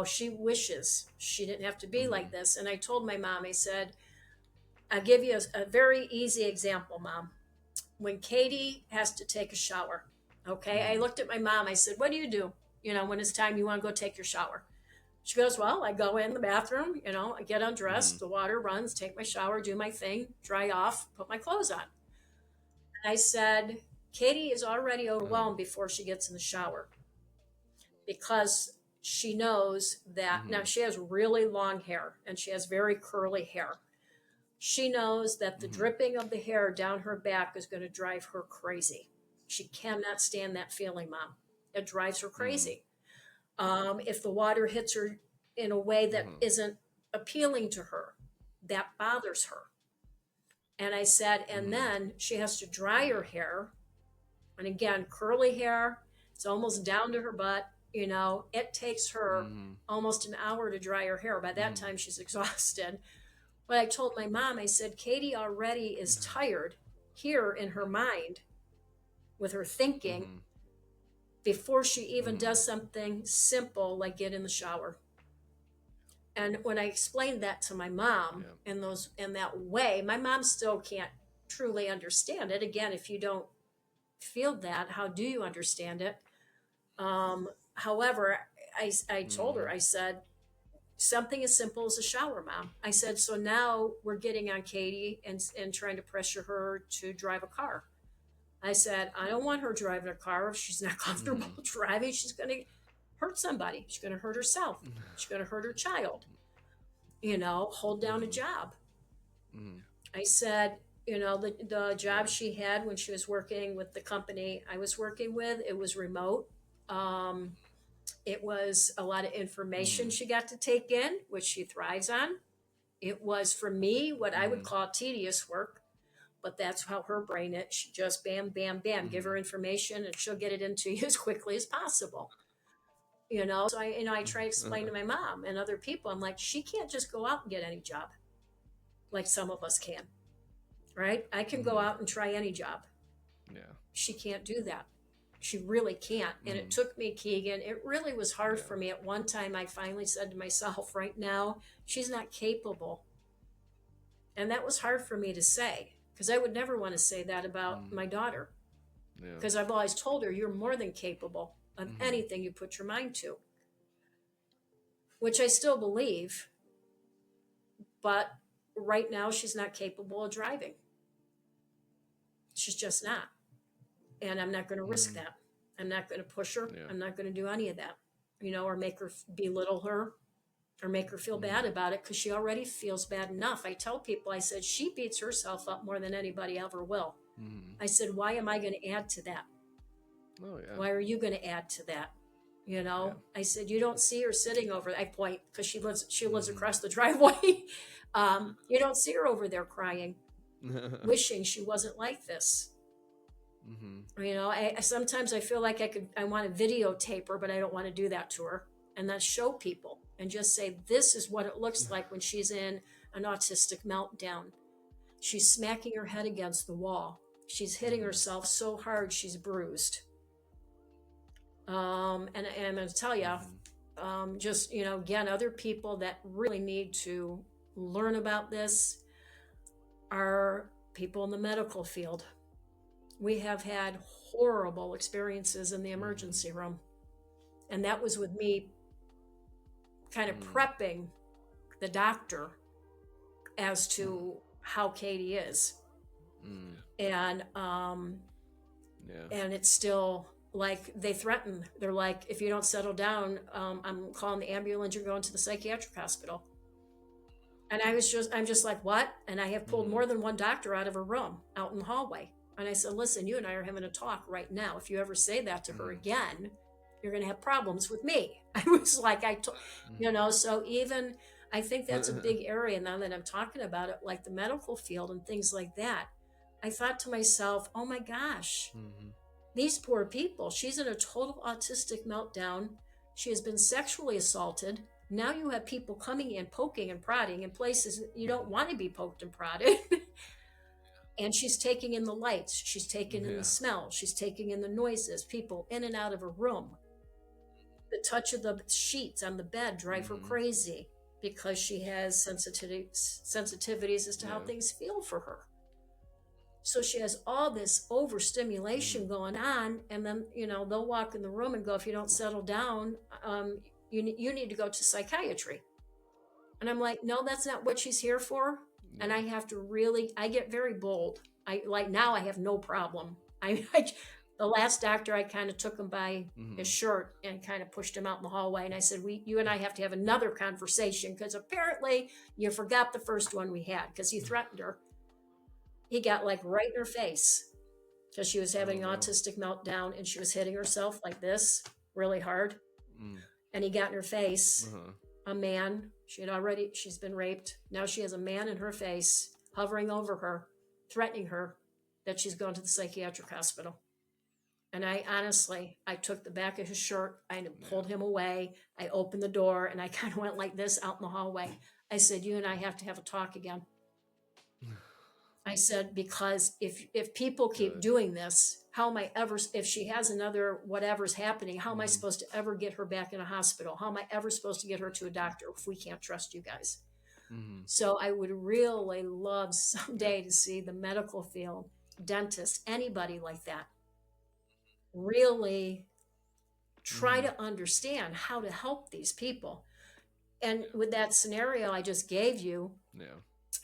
She wishes she didn't have to be like mm, this. And I told my mom, I said, I'll give you a very easy example, mom. When Katie has to take a shower, okay, I mm, looked at my mom. I said, what do? When it's time you want to go take your shower? She goes, well, I go in the bathroom, I get undressed, mm, the water runs, take my shower, do my thing, dry off, put my clothes on. I said, Katie is already uh, overwhelmed before she gets in the shower because she knows that now mm, she has really long hair and she has very curly hair. She knows that the mm, dripping of the hair down her back is going to drive her crazy. She cannot stand that feeling, mom. It drives her mm, crazy. If the water hits her in a way that mm, isn't appealing to her, that bothers her. And I said, and mm, then she has to dry her yeah. hair. And again, curly hair, it's almost down to her butt. It takes her Mm, almost an hour to dry her hair. By that mm, time, she's exhausted. But I told my mom, I said, Katie already is tired here in her mind with her thinking mm, before she even mm, does something simple like get in the shower. And when I explained that to my mom yeah. in that way, my mom still can't truly understand it. Again, if you don't feel that, how do you understand it? However, I told her, Mm, I said, something as simple as a shower, mom. I said, so now we're getting on Katie and trying to pressure her to drive a car. I said, I don't want her driving a car if she's not comfortable mm, driving. She's going to hurt somebody. She's going to hurt herself. She's going to hurt her child. Hold down a mm, job. mm, I said, the job yeah. she had when she was working with the company I was working with, it was remote. Um, it was a lot of information Mm, she got to take in, which she thrives on. It was for me what I would mm, call tedious work, but that's how her brain is. She just bam, bam, bam, give her mm, information and she'll get it into you as quickly as possible. So I try to explain to my mom and other people, I'm like, she can't just go out and get any job like some of us can, right? I can go mm, out and try any job. yeah. She can't do that. She really can't. And it Mm, took me, Keegan, it really was hard yeah. for me. At one time, I finally said to myself, right now, she's not capable. And that was hard for me to say because I would never want to say that about Mm, my daughter yeah. because I've always told her, you're more than capable of Mm, anything you put your mind to, which I still believe. But right now, she's not capable of driving. She's just not. And I'm not going to risk mm, that. I'm not going to push her. yeah. I'm not going to do any of that, or make her belittle her or make her feel bad Mm, about it because she already feels bad enough. I tell people, I said, she beats herself up more than anybody ever will. mm. I said, why am I going to add to that? Oh, yeah. Why are you going to add to that? You Yeah. know, I said, you don't see her sitting over. I point because she lives Mm-hmm. across the driveway. You don't see her over there crying, wishing she wasn't like this. Mm-hmm. You know, I sometimes I feel like I want to videotape her, but I don't want to do that to her, and then show people and just say, this is what it looks like when she's in an autistic meltdown. She's smacking her head against the wall. She's hitting Mm-hmm. herself so hard she's bruised. And I'm going to tell you, just, you know, again, other people that really need to learn about this are people in the medical field. We have had horrible experiences in the emergency room. And that was with me kind of prepping the doctor as to how Katie is. And Yeah. and it's still like they threaten. They're like, if you don't settle down, I'm calling the ambulance, you're going to the psychiatric hospital. And I'm just like, what? And I have pulled more than one doctor out of a room out in the hallway. And I said, listen, you and I are having a talk right now. If you ever say that to her again, you're going to have problems with me. I was like, you know, so even I think that's a big area now that I'm talking about it, like the medical field and things like that. I thought to myself, oh my gosh, these poor people, she's in a total autistic meltdown. She has been sexually assaulted. Now you have people coming in, poking and prodding in places you don't want to be poked and prodded. And she's taking in the lights. She's taking in the smell. She's taking in the noises, people in and out of her room. The touch of the sheets on the bed drive her crazy because she has sensitivities as to how things feel for her. So she has all this overstimulation going on, and then, you know, they'll walk in the room and go, if you don't settle down, you need to go to psychiatry. And I'm like, no, that's not what she's here for. And I have to really, I get very bold. Now I have no problem. The last doctor, I kind of took him by his shirt and kind of pushed him out in the hallway. And I said, you and I have to have another conversation because apparently you forgot the first one we had, because he threatened her. He got like right in her face because she was having an autistic meltdown and she was hitting herself like this really hard. And he got in her face, a man. She's been raped. Now she has a man in her face hovering over her, threatening her that she's going to the psychiatric hospital. And I took the back of his shirt, I pulled him away. I opened the door and I kind of went like this out in the hallway. I said, you and I have to have a talk again. I said, because if people keep doing this, how am I ever, if she has another whatever's happening, how am I supposed to ever get her back in a hospital? How am I ever supposed to get her to a doctor if we can't trust you guys? So I would really love someday to see the medical field, dentists, anybody like that, really try to understand how to help these people. And with that scenario I just gave you,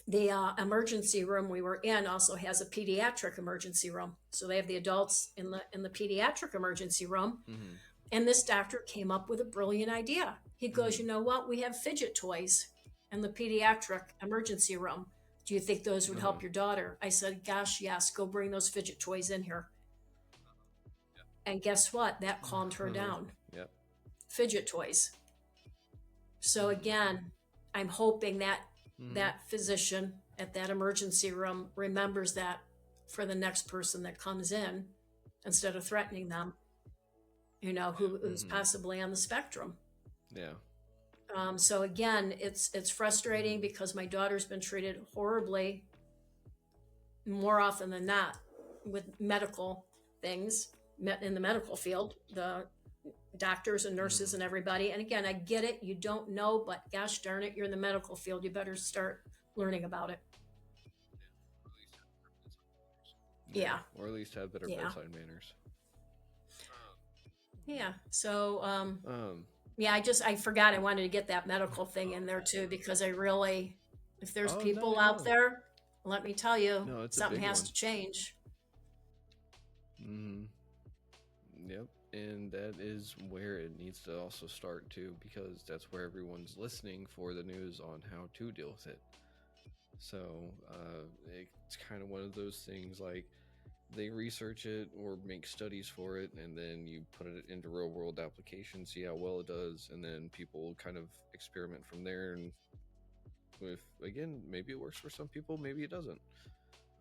the emergency room we were in also has a pediatric emergency room. So they have the adults in the pediatric emergency room. And this doctor came up with a brilliant idea. He goes, you know what? We have fidget toys in the pediatric emergency room. Do you think those would help your daughter? I said, gosh, yes, go bring those fidget toys in here. And guess what? That calmed her down. Fidget toys. So again, I'm hoping that that physician at that emergency room remembers that for the next person that comes in, instead of threatening them, you know, who's possibly on the spectrum. So again, it's frustrating because my daughter's been treated horribly more often than not with medical things in the medical field, the doctors and nurses and everybody. And again, I get it. You don't know, but gosh darn it, you're in the medical field. You better start learning about it. Or at least have better bedside manners. So, I forgot I wanted to get that medical thing in there too, because I really, if there's people out there, let me tell you, something has to change. Yep. And that is where it needs to also start too, because that's where everyone's listening for the news on how to deal with it. So it's kind of one of those things like they research it or make studies for it, and then you put it into real world application, see how well it does, and then people kind of experiment from there. And with, again, maybe it works for some people, maybe it doesn't.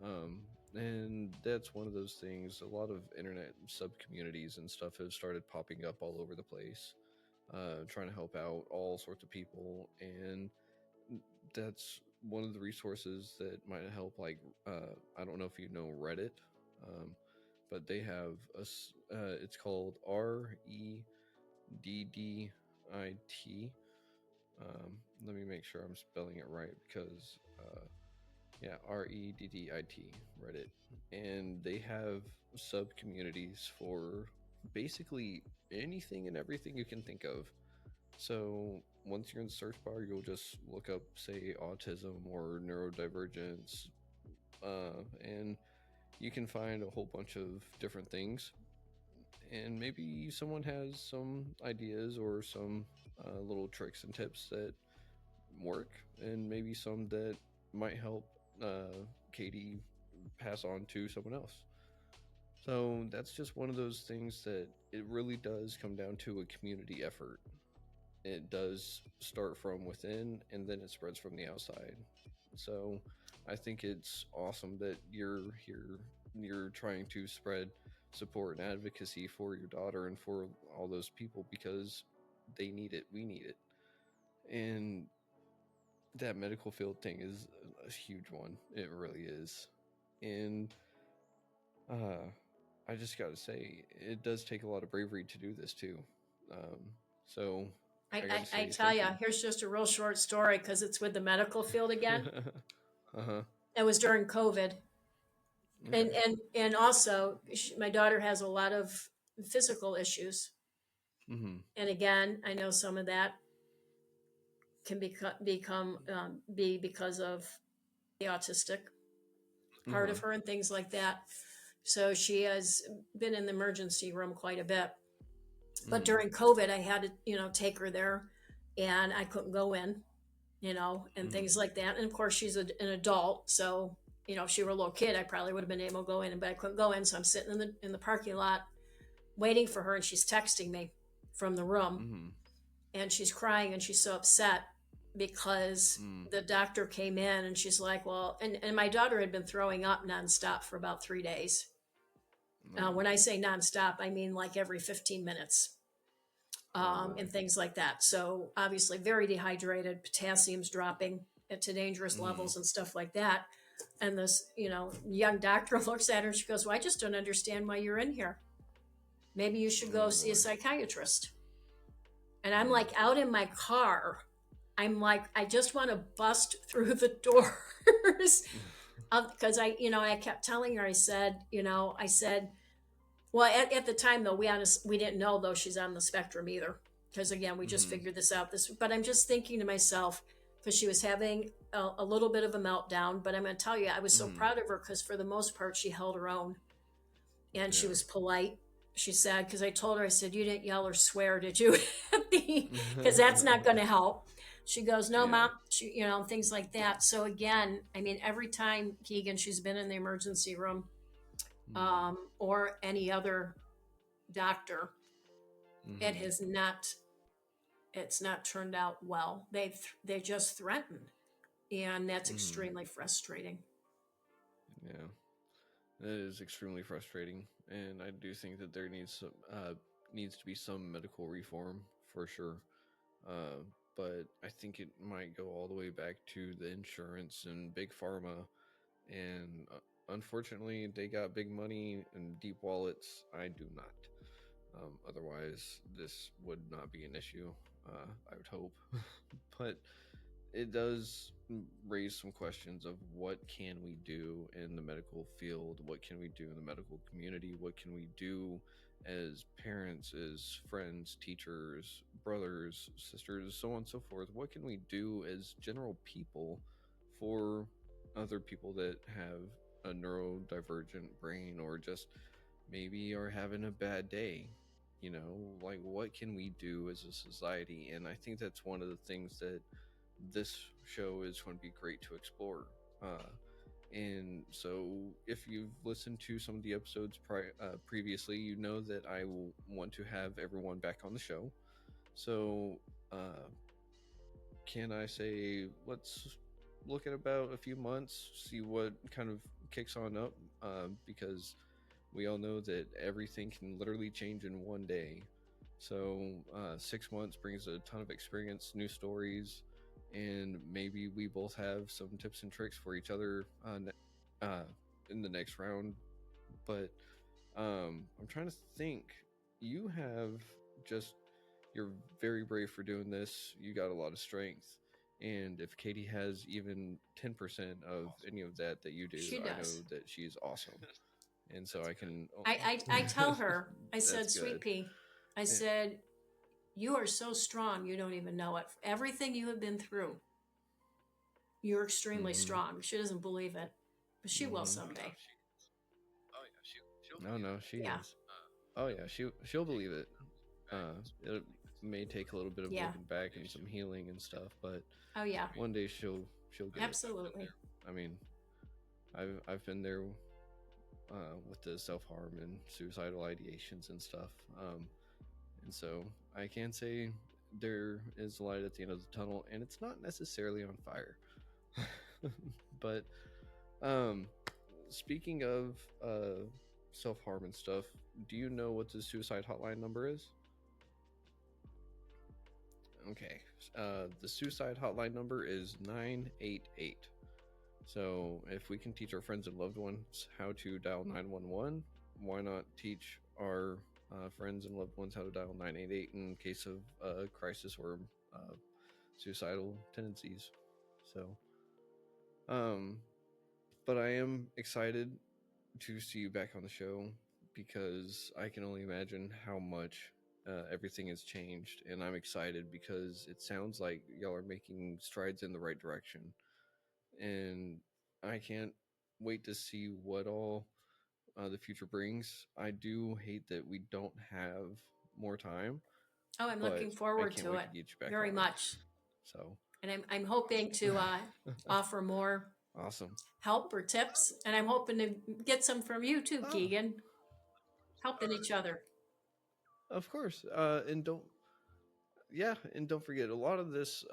um, and that's one of those things. A lot of internet sub communities and stuff have started popping up all over the place, trying to help out all sorts of people. And that's one of the resources that might help. Like, I don't know if you know Reddit, um, but they have it's called REDDIT. Let me make sure I'm spelling it right, because yeah, REDDIT, Reddit. And they have sub communities for basically anything and everything you can think of. So once you're in the search bar, you'll just look up, say, autism or neurodivergence, and you can find a whole bunch of different things. And maybe someone has some ideas or some little tricks and tips that work, and maybe some that might help Katie pass on to someone else. So that's just one of those things that it really does come down to a community effort. It does start from within and then it spreads from the outside. So I think it's awesome that you're here, you're trying to spread support and advocacy for your daughter and for all those people, because they need it, we need it. And that medical field thing is a huge one. It really is. And uh, I just got to say, it does take a lot of bravery to do this too. Um, so I got to I say tell thank you, you. here's just a real short story because it's with the medical field again. Uh huh. It was during COVID, and Okay. also my daughter has a lot of physical issues, Mm-hmm. and again, I know some of that can be because of the autistic part Mm-hmm. of her and things like that. So she has been in the emergency room quite a bit. But Mm-hmm. during COVID, I had to, take her there, and I couldn't go in, and Mm-hmm. things like that. And of course, she's an adult, so if she were a little kid, I probably would have been able to go in, but I couldn't go in. So I'm sitting in the parking lot waiting for her, and she's texting me from the room, Mm-hmm. and she's crying, and she's so upset because Mm-hmm. the doctor came in, and she's like, well, and my daughter had been throwing up nonstop for about 3 days. No. When I say nonstop, I mean like every 15 minutes, Oh my. and things like that. So obviously, very dehydrated, potassium's dropping to dangerous Mm-hmm. levels and stuff like that. And this, young doctor looks at her and she goes, well, I just don't understand why you're in here. Maybe you should go Oh see a boy. psychiatrist. And I'm Mm. like out in my car. I'm like, I just want to bust through the doors. Because I kept telling her, I said, well, at the time though, we didn't know though she's on the spectrum either, because again, we just Mm-hmm. figured this out. But I'm just thinking to myself, because she was having a little bit of a meltdown. But I'm going to tell you, I was so Mm-hmm. proud of her because for the most part, she held her own, and she Yeah. was polite. She said, because I told her, I said, you didn't yell or swear, did you? Because that's not going to help. She goes, no, Yeah. mom. Things like that. So again, I mean, every time Keegan, she's been in the emergency room, Mm. or any other doctor, it Mm-hmm. has not it's not turned out well. They just threatened, and that's Mm-hmm. extremely frustrating. Yeah. That is extremely frustrating, and I do think that there needs to be some medical reform for sure. Uh, but I think it might go all the way back to the insurance and big pharma, and unfortunately, they got big money and deep wallets. I do not. Otherwise, this would not be an issue. I would hope, but it does raise some questions of what can we do in the medical field, what can we do in the medical community, what can we do as parents, as friends, teachers, brothers, sisters, so on and so forth. What can we do as general people for other people that have a neurodivergent brain, or just maybe are having a bad day? Like, what can we do as a society? And I think that's one of the things that this show is going to be great to explore. Uh, And so, if you've listened to some of the episodes previously, you know that I will want to have everyone back on the show. So, uh, can I say let's look at about a few months, see what kind of kicks on up, because we all know that everything can literally change in one day. So 6 months brings a ton of experience, new stories, and maybe we both have some tips and tricks for each other uh, in the next round. But I'm trying to think. You have just you're very brave for doing this. You got a lot of strength, and if Katie has even 10% of any of that you do, She I know does. that she's awesome. And so I can. I tell her, I That's said, Sweet good. Pea, I And, said, you are so strong, you don't even know it. Everything you have been through, you're extremely mm-hmm, strong. She doesn't believe it, but she will mm-hmm. someday. No, no, she Yeah, is. Oh yeah, she'll believe it. It may take a little bit of yeah. looking back and some healing and stuff, but Oh, yeah, one day she'll get it. absolutely. I mean, I've been there with the self harm and suicidal ideations and stuff, and so I can say there is light at the end of the tunnel, and it's not necessarily on fire. But um, speaking of self harm and stuff, do you know what the suicide hotline number is? Okay. The suicide hotline number is 988. So, if we can teach our friends and loved ones how to dial 911, why not teach our friends and loved ones how to dial 988 in case of crisis or uh, suicidal tendencies? So, um, but I am excited to see you back on the show because I can only imagine how much everything has changed, and I'm excited because it sounds like y'all are making strides in the right direction, and I can't wait to see what all the future brings. I do hate that we don't have more time, Oh, I'm but looking I forward can't to wait it to get you back very on. much. So And I'm hoping to offer more awesome. help or tips. And I'm hoping to get some from you too, Ah, Keegan, helping each other. of course. And don't forget, a lot of this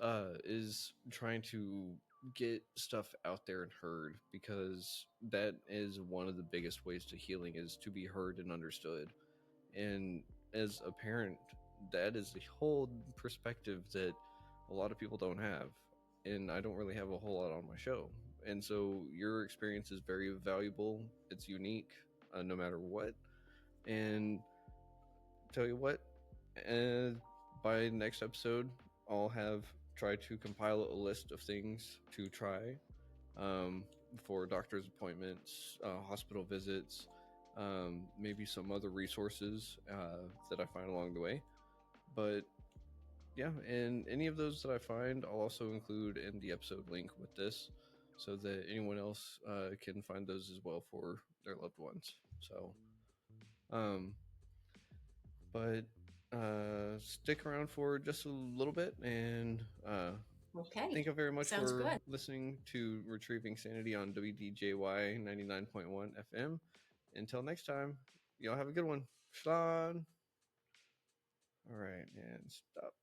is trying to get stuff out there and heard because that is one of the biggest ways to healing is to be heard and understood. And as a parent, that is a whole perspective that a lot of people don't have. And I don't really have a whole lot on my show. And so your experience is very valuable. It's unique, no matter what. And tell you what, uh, by next episode, I'll have tried to compile a list of things to try for doctor's appointments, hospital visits, maybe some other resources that I find along the way. But yeah, and any of those that I find, I'll also include in the episode link with this so that anyone else can find those as well for their loved ones. So, um, but stick around for just a little bit and Okay, thank you very much sounds for good. listening to Retrieving Sanity on WDJY 99.1 FM. Until next time, y'all have a good one. Shalom. All right, and stop.